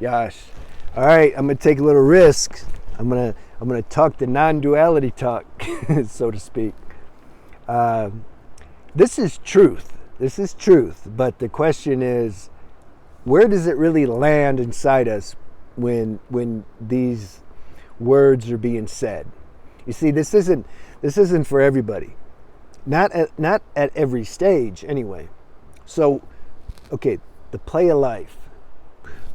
Yash. All right, I'm gonna take a little risk. I'm gonna talk the non-duality talk, so to speak. This is truth. This is truth. But the question is, where does it really land inside us when these words are being said? You see, this isn't for everybody. Not at every stage, anyway. So, okay, the play of life.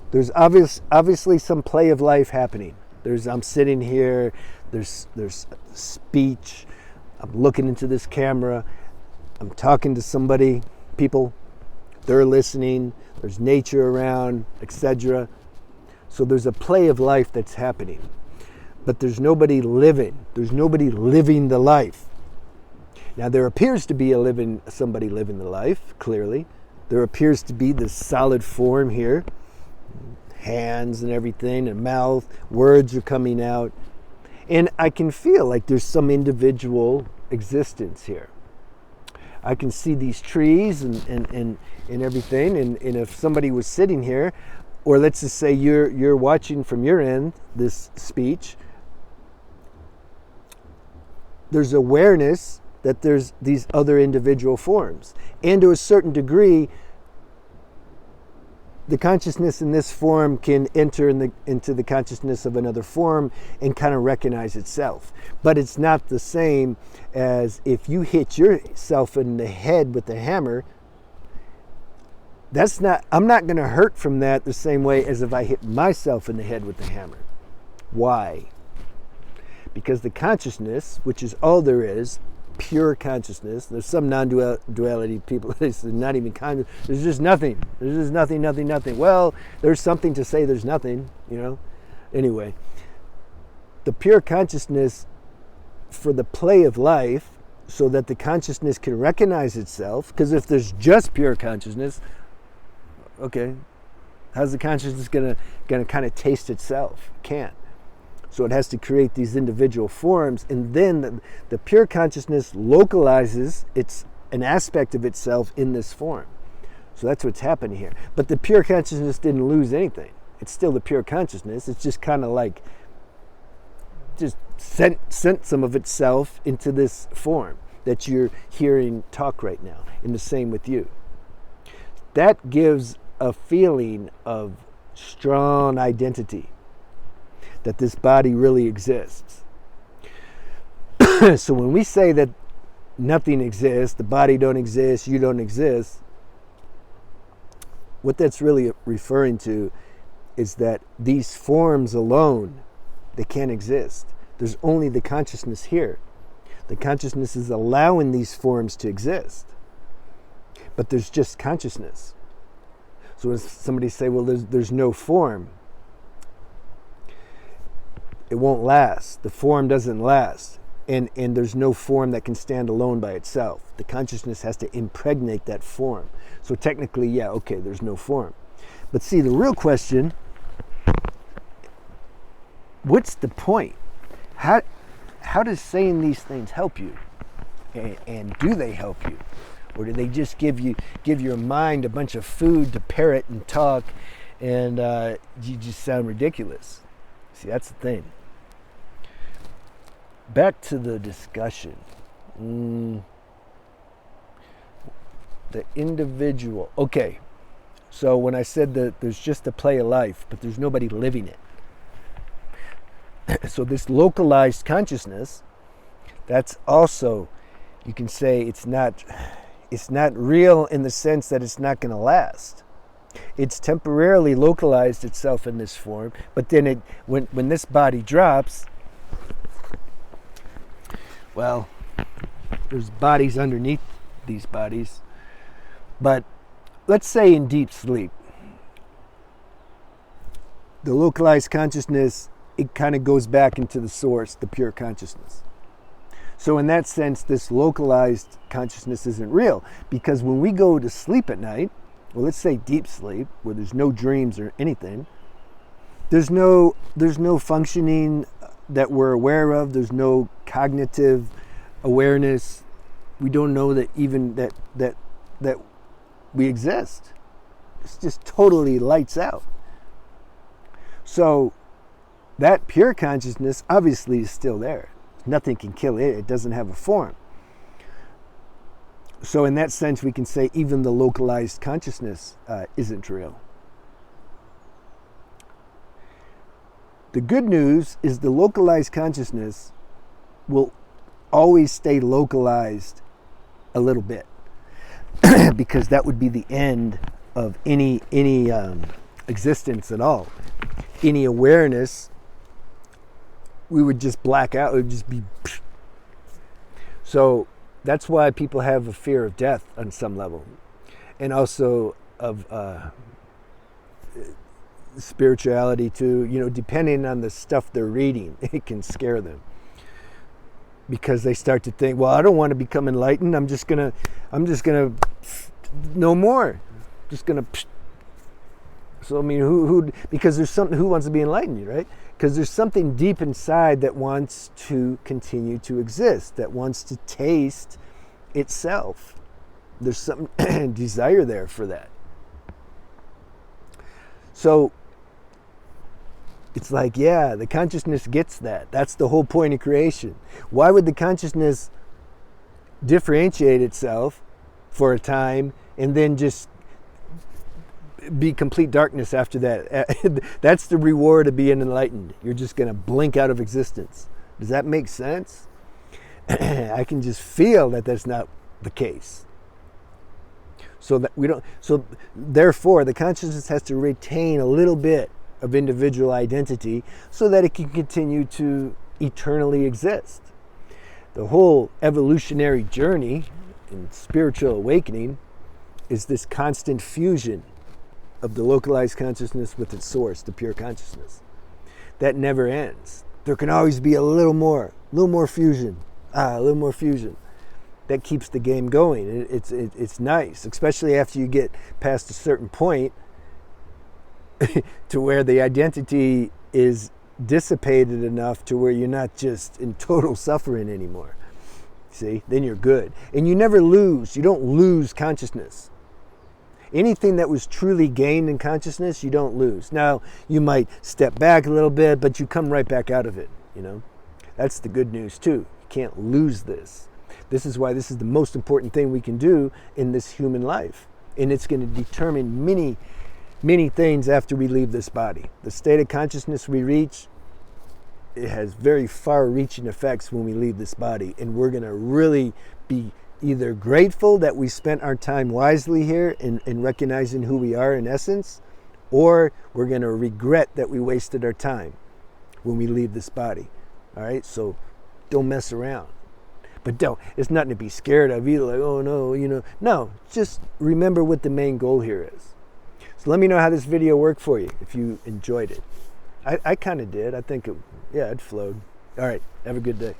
There's obviously some play of life happening. I'm sitting here. There's speech. I'm looking into this camera. I'm talking to somebody. People, they're listening. There's nature around, etc. So there's a play of life that's happening. But there's nobody living. There's nobody living the life. Now there appears to be somebody living the life, clearly. There appears to be this solid form here. Hands and everything, and mouth, words are coming out. And I can feel like there's some individual existence here. I can see these trees and everything, and if somebody was sitting here, or let's just say you're watching from your end this speech, there's awareness that there's these other individual forms. And to a certain degree, the consciousness in this form can enter into the consciousness of another form and kind of recognize itself. But it's not the same as if you hit yourself in the head with a hammer. I'm not going to hurt from that the same way as if I hit myself in the head with a hammer. Why? Because the consciousness, which is all there is, pure consciousness. There's some non-duality people, they say not even conscious. There's just nothing. There's just nothing. Well, there's something to say there's nothing, Anyway, the pure consciousness for the play of life, so that the consciousness can recognize itself, because if there's just pure consciousness, okay, how's the consciousness gonna kind of taste itself? It can't. So it has to create these individual forms, and then the pure consciousness localizes an aspect of itself in this form. So that's what's happening here. But the pure consciousness didn't lose anything. It's still the pure consciousness. It's just kind of like just sent some of itself into this form that you're hearing talk right now. And the same with you. That gives a feeling of strong identity, that this body really exists. So when we say that nothing exists, the body don't exist, you don't exist, what that's really referring to is that these forms alone, they can't exist. There's only the consciousness here. The consciousness is allowing these forms to exist. But there's just consciousness. So when somebody say, well, there's no form, it won't last. The form doesn't last. And there's no form that can stand alone by itself. The consciousness has to impregnate that form. So technically, yeah, okay, there's no form. But see, the real question, what's the point? How does saying these things help you? And do they help you? Or do they just give your mind a bunch of food to parrot and talk, and you just sound ridiculous? See, that's the thing. Back to the discussion. The individual. Okay, so when I said that there's just a play of life, but there's nobody living it. So this localized consciousness, that's also, you can say it's not real in the sense that it's not going to last. It's temporarily localized itself in this form, but then when this body drops, well, there's bodies underneath these bodies. But let's say in deep sleep, the localized consciousness, it kind of goes back into the source, the pure consciousness. So in that sense, this localized consciousness isn't real, because when we go to sleep at night, well, let's say deep sleep, where there's no dreams or anything, there's no functioning that we're aware of. There's no cognitive awareness. We don't know that even that we exist. It's just totally lights out. So that pure consciousness obviously is still there. Nothing can kill it. It doesn't have a form. So in that sense, we can say even the localized consciousness isn't real. The good news is the localized consciousness will always stay localized a little bit, because that would be the end of any existence at all. Any awareness, we would just black out. It would just be. So that's why people have a fear of death on some level, and also of spirituality too. You know, depending on the stuff they're reading, it can scare them, because they start to think, well, I don't want to become enlightened. I'm just gonna no more. Just gonna. So I mean, who? Because there's something. Who wants to be enlightened, right? Because there's something deep inside that wants to continue to exist, that wants to taste itself. There's some desire there for that. So it's like, yeah, the consciousness gets that. That's the whole point of creation. Why would the consciousness differentiate itself for a time and then just be complete darkness after that? That's the reward of being enlightened. You're just going to blink out of existence. Does that make sense? I can just feel that that's not the case. So that we don't. So therefore, the consciousness has to retain a little bit of individual identity so that it can continue to eternally exist. The whole evolutionary journey in spiritual awakening is this constant fusion of the localized consciousness with its source, the pure consciousness. That never ends. There can always be a little more fusion, a little more fusion. That keeps the game going. It's nice, especially after you get past a certain point to where the identity is dissipated enough to where you're not just in total suffering anymore. See, then you're good. And you never lose. You don't lose consciousness. Anything that was truly gained in consciousness, you don't lose. Now, you might step back a little bit, but you come right back out of it, you know. That's the good news too. You can't lose this. This is why this is the most important thing we can do in this human life. And it's going to determine many things after we leave this body. The state of consciousness we reach, it has very far-reaching effects when we leave this body. And we're going to really be either grateful that we spent our time wisely here in recognizing who we are in essence, or we're going to regret that we wasted our time when we leave this body. All right? So don't mess around. But it's nothing to be scared of either, like, oh no, you know. No, just remember what the main goal here is. So let me know how this video worked for you, if you enjoyed it. I kind of did. I think it flowed. All right, have a good day.